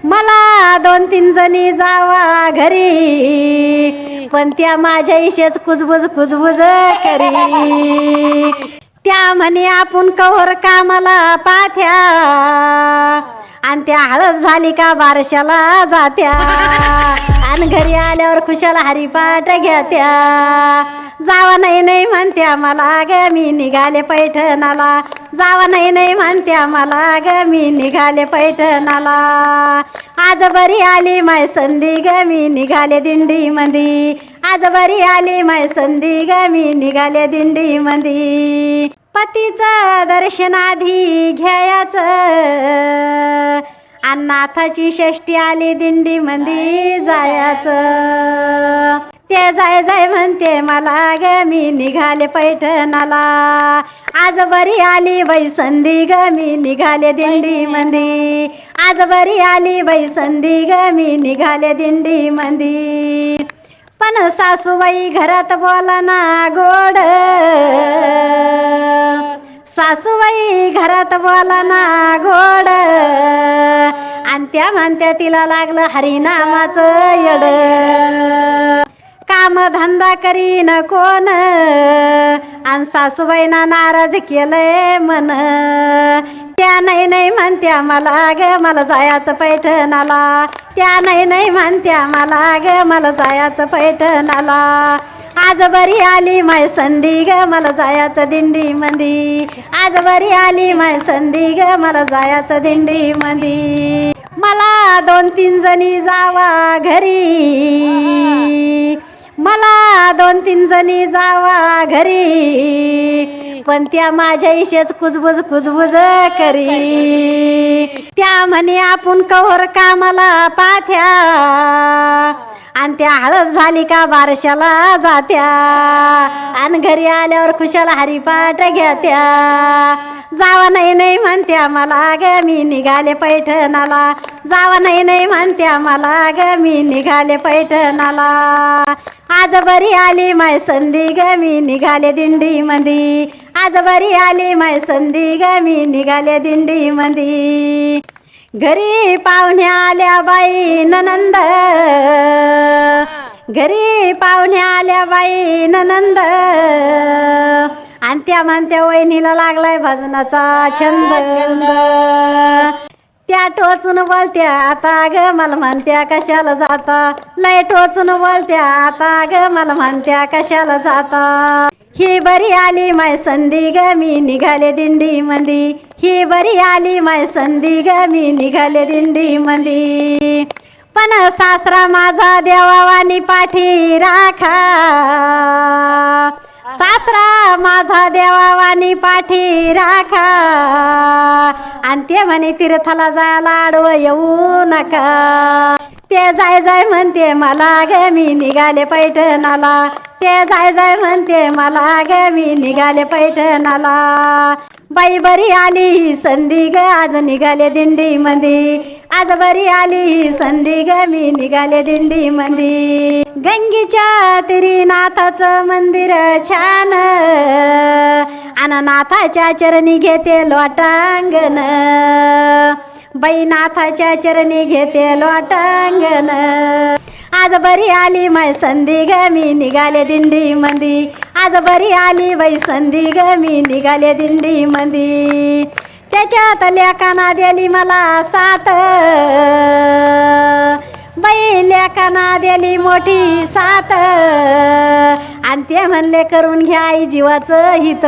मला 2-3 जणी जावा घरी, पण त्या माझ्या इशेच कुजबुज कुजबुज करी. त्या म्हणे आपण कवर कामाला पाथ्या, आणि त्या हळद झाली का बारशाला जात्या, आणि घरी आल्यावर खुशाला हरिपाठ घ्यात्या. जावा नाही नाही म्हणत्या मला ग मी निघाले पैठणाला, जावा नाही नाही म्हणत्या मला ग मी निघाले पैठणाला. आज बरी आली माय संधी ग मी निघाले दिंडी मंदी, आज बरी आली माय संधी ग मी निघाले दिंडी मंदी. पतीचं दर्शन आधी घ्यायचं, आणि नाथाची षष्टी आली दिंडी मंदी जायचं. ते जाय जाय म्हणते मला ग मी निघाले पैठणाला, आज बरी आली बाई संधी ग मी निघाले दिंडी मंदी, आज बरी आली बाई संधी ग मी निघाले दिंडी मंदी. पण सासूबाई घरात बोला ना गोड, सासूबाई घरात बोला ना गोड, आणि त्या म्हणत्या तिला लागलं हरिनामाचं येड. काम धंदा करीन कोण, आणि सासूबाईना नाराज केलंय मन. त्या नाही नाही म्हणत्या मला ग मला जायचं पैठणाला, त्या नाही नाही म्हणत्या मला ग मला जायचं पैठणाला. आज बरी आली माय संधी ग मला जायचं दिंडी मंदी, आज बरी आली माय संधी ग मला जायचं दिंडी मंदी. मला 2-3 जणी जावा घरी, मला 2-3 जणी जावा घरी, पण त्या माझ्या इशेच कुजबुज कुजबुज करी. त्या म्हणे आपण कवर कामाला पाथ्या, आणि त्या हळद झाली का बारशाला जात्या, आणि घरी आल्यावर खुशाला हरिपाठ घ्यात्या. जावा नाही नाही म्हणत्या मला ग मी निघाले पैठणाला, जावा नाही नाही म्हणत्या मला ग मी निघाले पैठणाला. आज बरी आली माय संधी ग मी निघाले दिंडी मंदी, आज बरी आली माय संधी ग मी निघाले दिंडी मंदी. घरी पाहुण्या आल्या बाई ननंद, घरी पाहुण्या आल्या बाई ननंद, आणि त्या म्हणत्या वहिनीला लागलाय भजनाचा छंद. त्या टोचून बोलत्या आता ग मला म्हणत्या कशाला जाता, लय टोचून बोलत्या आता ग मला म्हणत्या कशाला जाता. ही बरी आली माय संधी ग मी निघाले दिंडी मंदी, ही बरी आली माय संधी ग मी निघाले दिंडी मंदी. पण सासरा माझा देवावानी पाठी राखा, सासरा माझा देवावानी पाठी राखा, आणि ते म्हणे तीर्थाला जायला आडवं येऊ नका. ते जाय जाय म्हणते मला ग मी निघाले पैठणाला, ते जाय जाय म्हणते मला ग मी निघाले पैठणाला. बाई बरी आली ही संधी ग आज निघाले दिंडी मंदी, आज बरी आली ही संधी ग मी निघाले दिंडी मंदी. गंगेच्या तिरी नाथाचं मंदिर छान, आणि नाथाच्या चरणी घेते लोटांगण, बाई नाथाच्या चरणी घेते लोटांगण. आज बरी आली माय संधी ग मी निघाले दिंडी मंदी, आज बरी आली बाई संधी ग मी निघाले दिंडी मंदी. त्याच्यात लेकाना दिली मला साथ, बाई लेकाना दिली मोठी साथ, आणि ते म्हणले करून घ्या आई जीवाचं हित,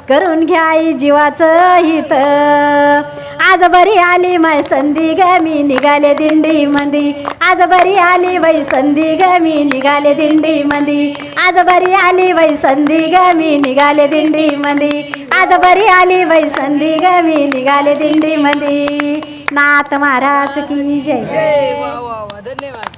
करून घ्या आई जीवाचं हित. आज बरी आली माय संधी ग मी निघाले दिंडी मंदी, आज बरी आली बाई संधी ग मी निघाले दिंडी मंदी, आज बरी आली बाई संधी ग मी निघाले दिंडी मंदी, आज बरी आली बाई संधी ग मी निघाले दिंडी मंदी. नाथ महाराज की जय. धन्यवाद.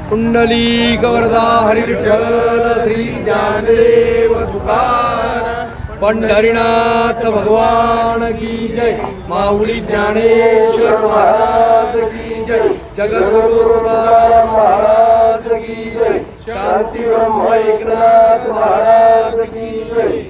कुंडलिक वरदा हरी विठ्ठल श्री ज्ञानदेव तुकाराम, पंढरीनाथ भगवान की जय, माऊली ज्ञानेश्वर महाराज की जय, जगद्गुरु महाराज की जय, शांती ब्रह्म एकनाथ महाराज की जय.